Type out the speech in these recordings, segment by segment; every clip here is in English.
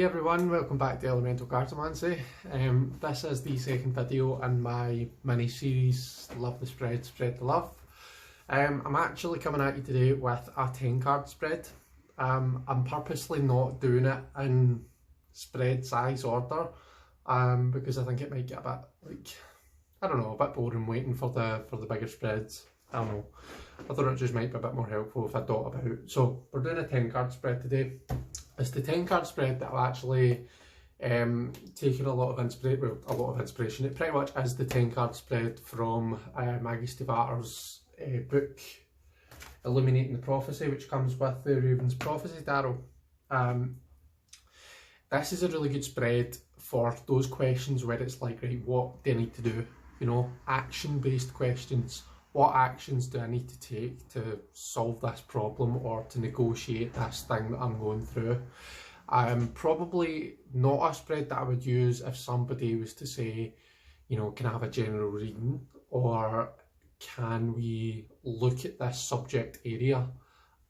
Hey everyone, welcome back to Elemental Cartomancy. This is the second video in my mini-series Love the Spread, Spread the Love. I'm actually coming at you today with a 10 card spread. I'm purposely not doing it in spread size order because I think it might get a bit, a bit boring waiting for the bigger spreads. I don't know. I thought it just might be a bit more helpful if I dot about. So we're doing a 10 card spread today. It's the 10 card spread that I've actually taken a lot of inspiration. It pretty much is the 10 card spread from Maggie Stivatter's book Illuminating the Prophecy, which comes with the Raven's Prophecy Tarot. This is a really good spread for those questions where it's like, right, what do I need to do? You know, action-based questions. What actions do I need to take to solve this problem or to negotiate this thing that I'm going through? Probably not a spread that I would use if somebody was to say, you know, can I have a general reading, or can we look at this subject area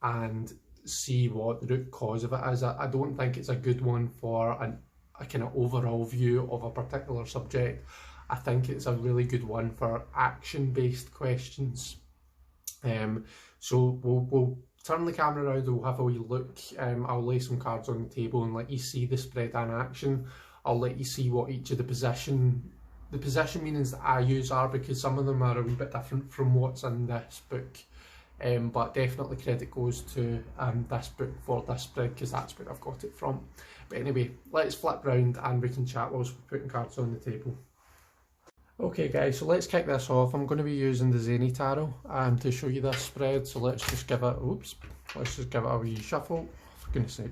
and see what the root cause of it is. I don't think it's a good one for a kind of overall view of a particular subject. I think it's a really good one for action-based questions. So we'll turn the camera around and we'll have a wee look. I'll lay some cards on the table and let you see the spread in action. I'll let you see what each of the position meanings that I use are, because some of them are a wee bit different from what's in this book. But definitely credit goes to this book for this spread, because that's where I've got it from. But anyway, let's flip round and we can chat whilst we're putting cards on the table. Okay guys, so let's kick this off. I'm going to be using the Zany Tarot to show you this spread, so let's just give it, a wee shuffle, for goodness sake.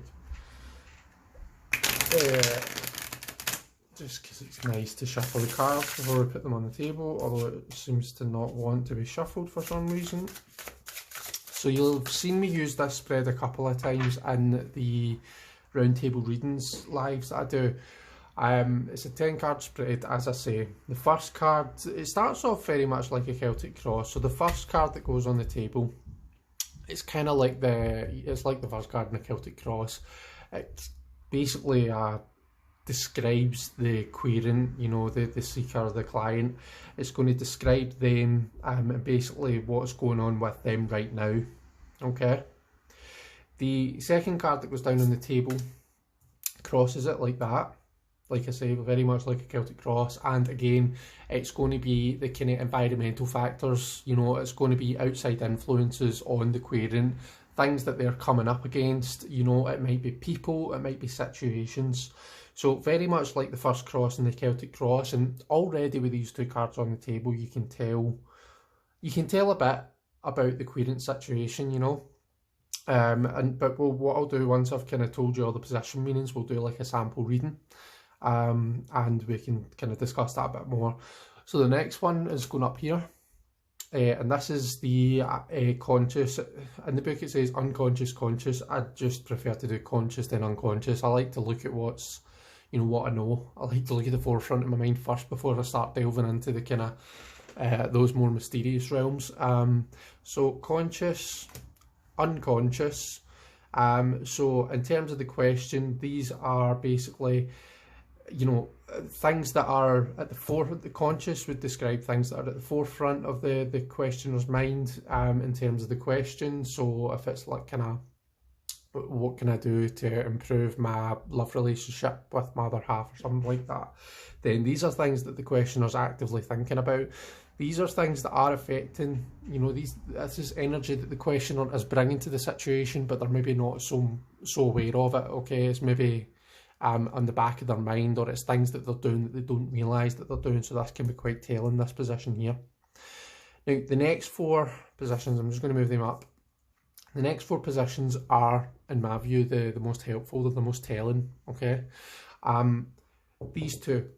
Just because it's nice to shuffle the cards before we put them on the table, although it seems to not want to be shuffled for some reason. So you'll have seen me use this spread a couple of times in the roundtable readings lives that I do. It's a 10 card spread, as I say. The first card, it starts off very much like a Celtic cross. So the first card that goes on the table, it's kind of like it's like the first card in a Celtic cross. It basically describes the querent, you know, the seeker, the client. It's going to describe them and basically what's going on with them right now. Okay. The second card that goes down on the table crosses it like that. Like I say, very much like a Celtic cross, and again, it's going to be the kind of environmental factors, you know, it's going to be outside influences on the querent, things that they're coming up against, you know, it might be people, it might be situations. So very much like the first cross and the Celtic cross, and already with these two cards on the table, you can tell a bit about the querent situation, you know. But what I'll do once I've kind of told you all the position meanings, we'll do like a sample reading. And we can kind of discuss that a bit more. So the next one is going up here, and this is the conscious. In the book it says unconscious, conscious. I just prefer to do conscious than unconscious. I like to look at what's, you know, what I know. I like to look at the forefront of my mind first before I start delving into the kind of those more mysterious realms. So conscious, unconscious. So in terms of the question, these are basically, you know, things that are at the forefront. The conscious would describe things that are at the forefront of the questioner's mind in terms of the question. So if it's like kind of, what can I do to improve my love relationship with my other half or something like that, then these are things that the questioner's actively thinking about. These are things that are affecting, you know, this is energy that the questioner is bringing to the situation, but they're maybe not so aware of it. Okay, it's maybe on the back of their mind, or it's things that they're doing that they don't realise that they're doing, so this can be quite telling, this position here. Now the next four positions, I'm just going to move them up. The next four positions are, in my view, the most helpful, they're the most telling, okay? These two.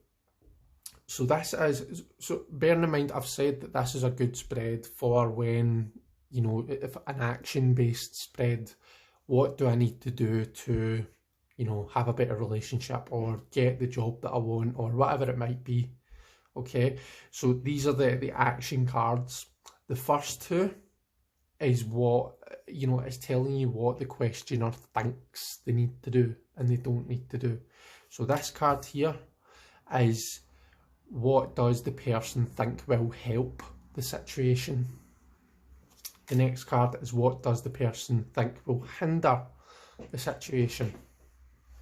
So this is, so bearing in mind I've said that this is a good spread for when, you know, if an action-based spread, what do I need to do to, you know, have a better relationship or get the job that I want or whatever it might be. Okay, so these are the action cards. The first two is what, you know, it's telling you what the questioner thinks they need to do and they don't need to do. So this card here is, what does the person think will help the situation? The next card is, what does the person think will hinder the situation?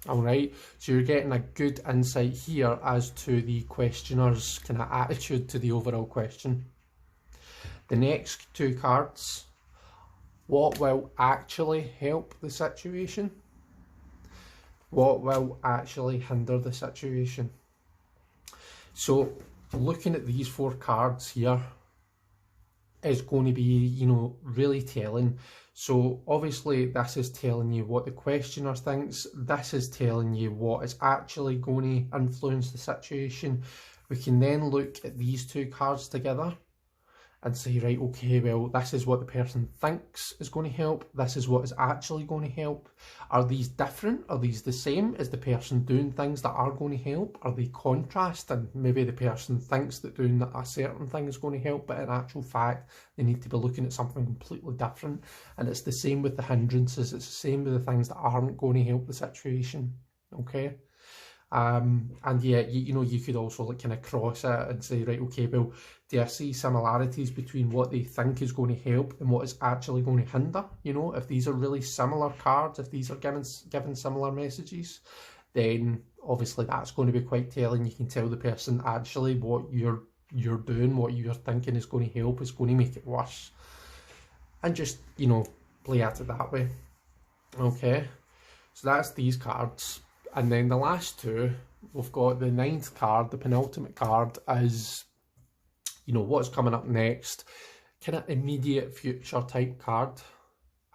Alright, so you're getting a good insight here as to the questioner's kind of attitude to the overall question. The next two cards, what will actually help the situation? What will actually hinder the situation? So looking at these four cards here is going to be, you know, really telling. So obviously this is telling you what the questioner thinks. This is telling you what is actually going to influence the situation. We can then look at these two cards together and say, right, okay, well, this is what the person thinks is going to help. This is what is actually going to help. Are these different? Are these the same? Is the person doing things that are going to help? Are they contrasting? Maybe the person thinks that doing a certain thing is going to help, but in actual fact, they need to be looking at something completely different. And it's the same with the hindrances. It's the same with the things that aren't going to help the situation. Okay? And yeah, you know, you could also like kind of cross it and say, right, okay, well, do I see similarities between what they think is going to help and what is actually going to hinder? You know, if these are really similar cards, if these are given similar messages, then obviously that's going to be quite telling. You can tell the person actually what you're doing, what you're thinking is going to help, is going to make it worse. And just, you know, play at it that way. Okay, so that's these cards. And then the last two, we've got the 9th card, the penultimate card, is, you know, what's coming up next, kind of immediate future type card.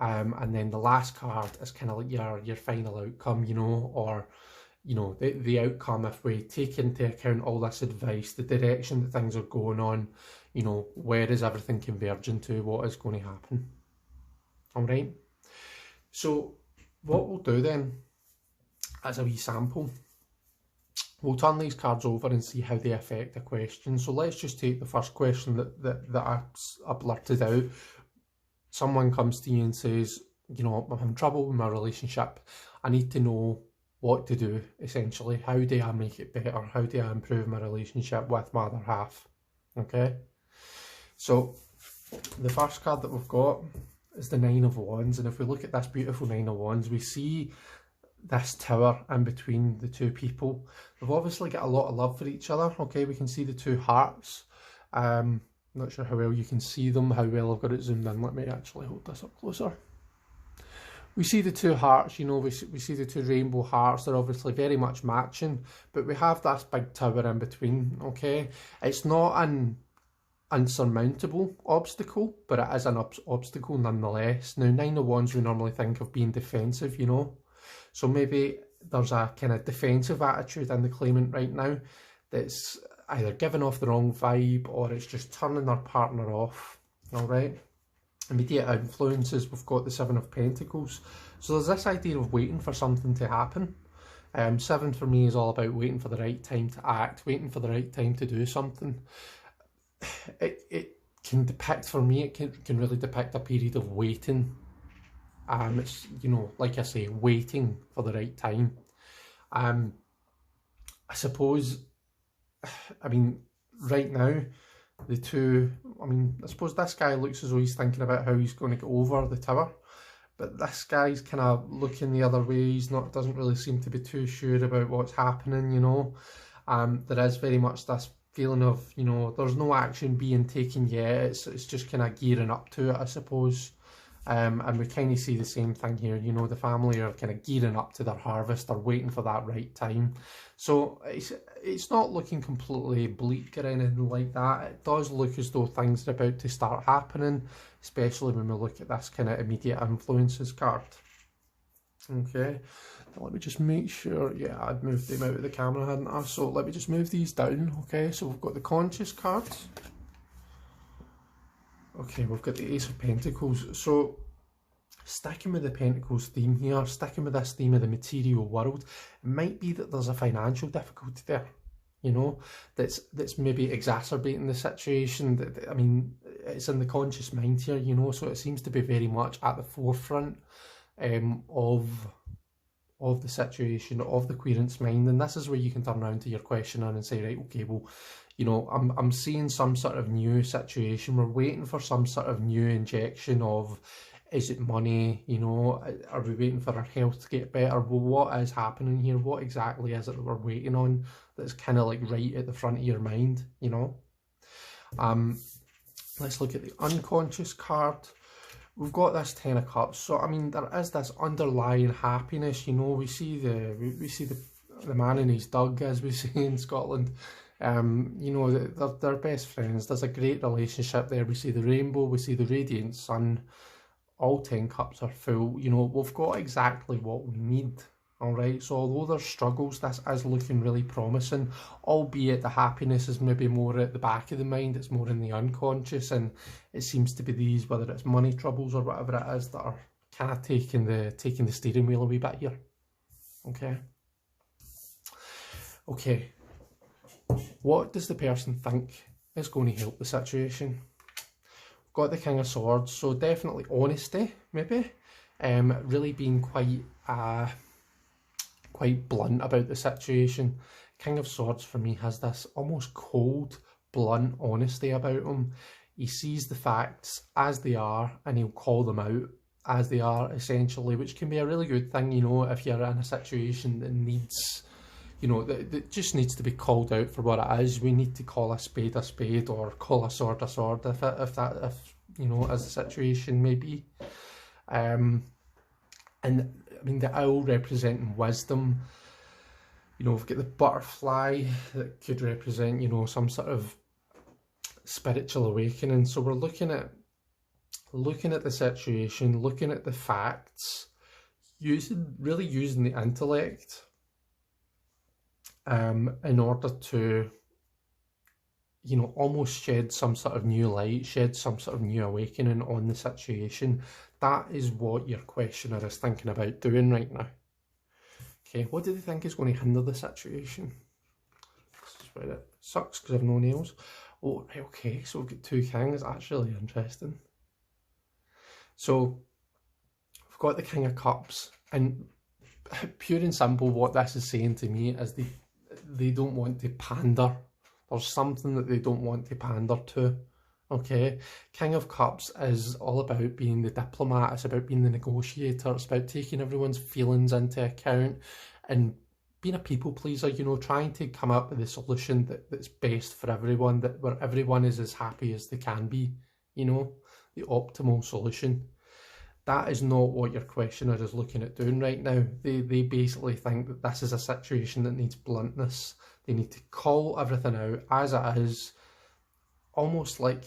And then the last card is kind of like your final outcome, you know, or, you know, the outcome if we take into account all this advice, the direction that things are going on, you know, where is everything converging to, what is going to happen. All right. So what we'll do then, as a wee sample, we'll turn these cards over and see how they affect a question. So let's just take the first question that I blurted out. Someone comes to you and says, you know, I'm having trouble with my relationship. I need to know what to do, essentially. How do I make it better? How do I improve my relationship with my other half? Okay? So the first card that we've got is the 9 of Wands. And if we look at this beautiful 9 of Wands, we see this tower in between the two people. They've obviously got a lot of love for each other. Okay, we can see the two hearts. Not sure how well you can see them, how well I've got it zoomed in. Let me actually hold this up closer. We see the two hearts, you know, we see the two rainbow hearts. They're obviously very much matching, but we have this big tower in between. Okay, it's not an unsurmountable obstacle, but it is an obstacle nonetheless. Now, 9 of Wands we normally think of being defensive, you know. So maybe there's a kind of defensive attitude in the claimant right now that's either giving off the wrong vibe or it's just turning their partner off. All right. Immediate influences, we've got the 7 of Pentacles. So there's this idea of waiting for something to happen. 7 for me is all about waiting for the right time to act, waiting for the right time to do something. It can depict, for me, it can really depict a period of waiting. It's, you know, like I say, waiting for the right time. I suppose, I mean, right now, the two, I mean, I suppose this guy looks as though he's thinking about how he's going to get over the tower, but this guy's kind of looking the other way. He's not, doesn't really seem to be too sure about what's happening, you know. There is very much this feeling of, you know, there's no action being taken yet. It's just kind of gearing up to it, I suppose. And we kind of see the same thing here, you know, the family are kind of gearing up to their harvest, they're waiting for that right time. So it's not looking completely bleak or anything like that. It does look as though things are about to start happening, especially when we look at this kind of immediate influences card. Okay, now let me just make sure, yeah, I'd moved them out of the camera, hadn't I? So let me just move these down. Okay, so we've got the conscious cards. Okay, we've got the Ace of Pentacles. So, sticking with the Pentacles theme here, sticking with this theme of the material world, it might be that there's a financial difficulty there. you know, that's maybe exacerbating the situation. I mean, it's in the conscious mind here, you know, so it seems to be very much at the forefront of the situation, of the querent's mind. And this is where you can turn around to your questioner and say, right, okay, well, you know, I'm seeing some sort of new situation. We're waiting for some sort of new injection of, is it money? You know, are we waiting for our health to get better? Well, what is happening here? What exactly is it that we're waiting on that's kind of like right at the front of your mind, you know? Let's look at the unconscious card. We've got this Ten of Cups. So, I mean, there is this underlying happiness, you know. We see the man in his dug, as we say in Scotland. You know, they're best friends. There's a great relationship there. We see the rainbow, we see the radiant sun. All 10 cups are full. You know, we've got exactly what we need. All right, so although there's struggles, this is looking really promising, albeit the happiness is maybe more at the back of the mind, it's more in the unconscious, and it seems to be these, whether it's money troubles or whatever it is, that are kind of taking the steering wheel a wee bit here. Okay, what does the person think is going to help the situation? We've got the King of Swords, so definitely honesty, maybe, really being quite blunt about the situation. King of Swords for me has this almost cold, blunt honesty about him. He sees the facts as they are and he'll call them out as they are, essentially, which can be a really good thing, you know, if you're in a situation that needs, you know, that just needs to be called out for what it is. We need to call a spade or call a sword if you know, as the situation may be. And I mean, the owl representing wisdom, you know, we've got the butterfly that could represent, you know, some sort of spiritual awakening. So we're looking at the situation, looking at the facts, really using the intellect in order to, you know, almost shed some sort of new light, shed some sort of new awakening on the situation. That is what your questioner is thinking about doing right now. Okay, what do they think is going to hinder the situation? This is where it sucks because I've no nails. Oh, right, okay, so we've got 2 kings. That's really interesting. So we've got the King of Cups, and pure and simple, what this is saying to me is they don't want to pander. There's something that they don't want to pander to. Okay, King of Cups is all about being the diplomat, it's about being the negotiator, it's about taking everyone's feelings into account and being a people pleaser, you know, trying to come up with a solution that's best for everyone, where everyone is as happy as they can be, you know, the optimal solution. That is not what your questioner is looking at doing right now. They basically think that this is a situation that needs bluntness. They need to call everything out as it is. Almost like,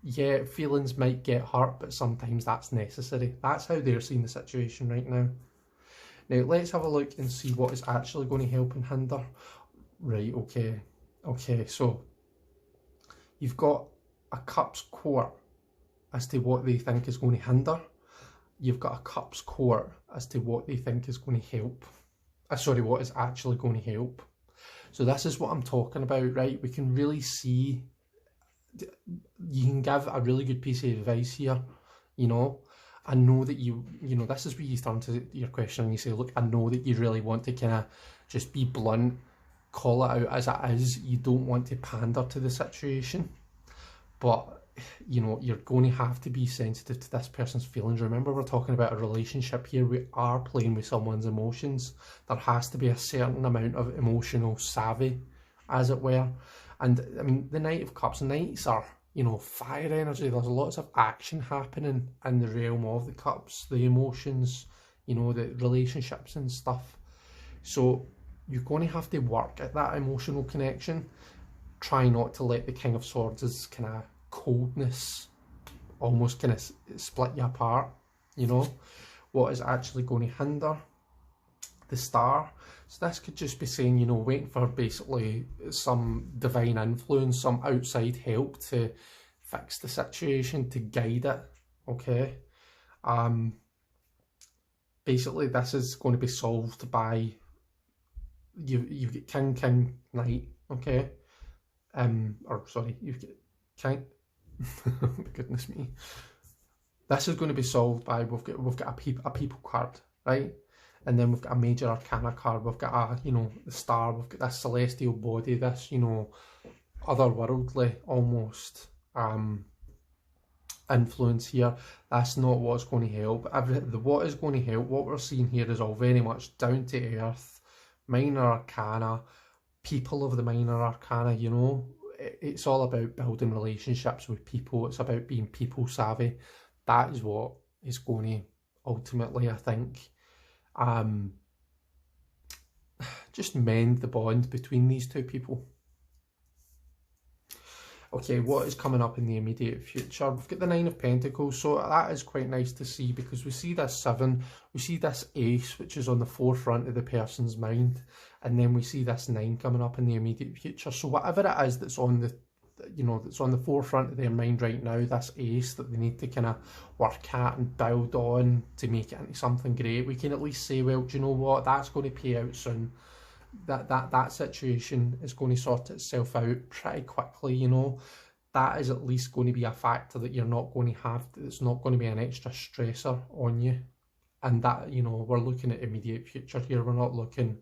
yeah, feelings might get hurt, but sometimes that's necessary. That's how they're seeing the situation right now. Now, let's have a look and see what is actually going to help and hinder. Right, okay. Okay, so you've got a Cups Court as to what they think is going to hinder. You've got a Cups Court as to what they think is going to help. Sorry, what is actually going to help. So this is what I'm talking about, right? We can really see, you can give a really good piece of advice here, you know. I know that you know, this is where you turn to your question and you say, look, I know that you really want to kind of just be blunt, call it out as it is. You don't want to pander to the situation, but you know, you're going to have to be sensitive to this person's feelings. Remember, we're talking about a relationship here. We are playing with someone's emotions. There has to be a certain amount of emotional savvy, as it were. And I mean, the Knight of Cups, Knights are, you know, fire energy. There's lots of action happening in the realm of the cups, the emotions, you know, the relationships and stuff. So you're going to have to work at that emotional connection. Try not to let the King of Swords' kind of coldness almost kind of split you apart, you know. What is actually going to hinder? The Star. So this could just be saying, you know, waiting for basically some divine influence, some outside help to fix the situation, to guide it, okay. Basically this is going to be solved by, you've got King, Knight, okay? Or sorry, you've got, can't, goodness me. This is going to be solved by, we've got a people card, right? And then we've got a major arcana card, we've got a, you know, the star, we've got this celestial body, this, you know, otherworldly almost influence here. That's not what's going to help. What is going to help, what we're seeing here is all very much down to earth, minor arcana, people of the minor arcana, you know. It's all about building relationships with people. It's about being people savvy. That is what is going to ultimately, I think, just mend the bond between these two people. Okay, what is coming up in the immediate future? We've got the Nine of Pentacles, so that is quite nice to see, because we see this 7, we see this ace, which is on the forefront of the person's mind, and then we see this 9 coming up in the immediate future. So whatever it is that's on the, you know, that's on the forefront of their mind right now, this ace that they need to kind of work at and build on to make it into something great, we can at least say, well, do you know what, that's going to pay out soon. That situation is going to sort itself out pretty quickly, you know. That is at least going to be a factor that you're not going to have, it's not going to be an extra stressor on you. And that, you know, we're looking at immediate future here, we're not looking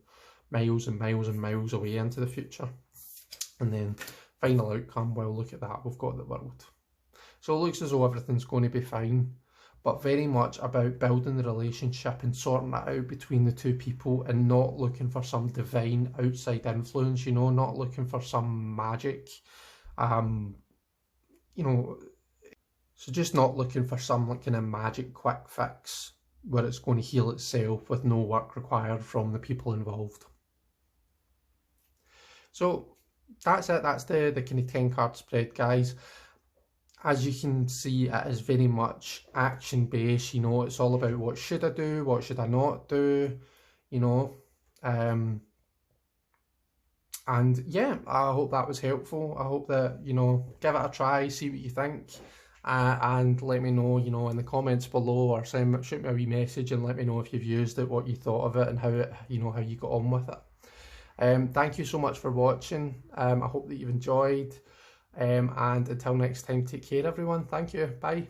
miles and miles and miles away into the future. And then final outcome, well, look at that, we've got the World. So it looks as though everything's going to be fine, but very much about building the relationship and sorting it out between the two people, and not looking for some divine outside influence, you know, not looking for some magic, you know, so just not looking for some like kind of magic quick fix where it's going to heal itself with no work required from the people involved. So that's it, that's the kind of 10 card spread, guys. As you can see, it is very much action based, you know, it's all about what should I do, what should I not do, you know. And yeah, I hope that was helpful. I hope that, you know, give it a try, see what you think, and let me know, you know, in the comments below, or shoot me a wee message and let me know if you've used it, what you thought of it, and how it, you know, how you got on with it. Thank you so much for watching. I hope that you've enjoyed. And until next time, take care everyone. Thank you. Bye.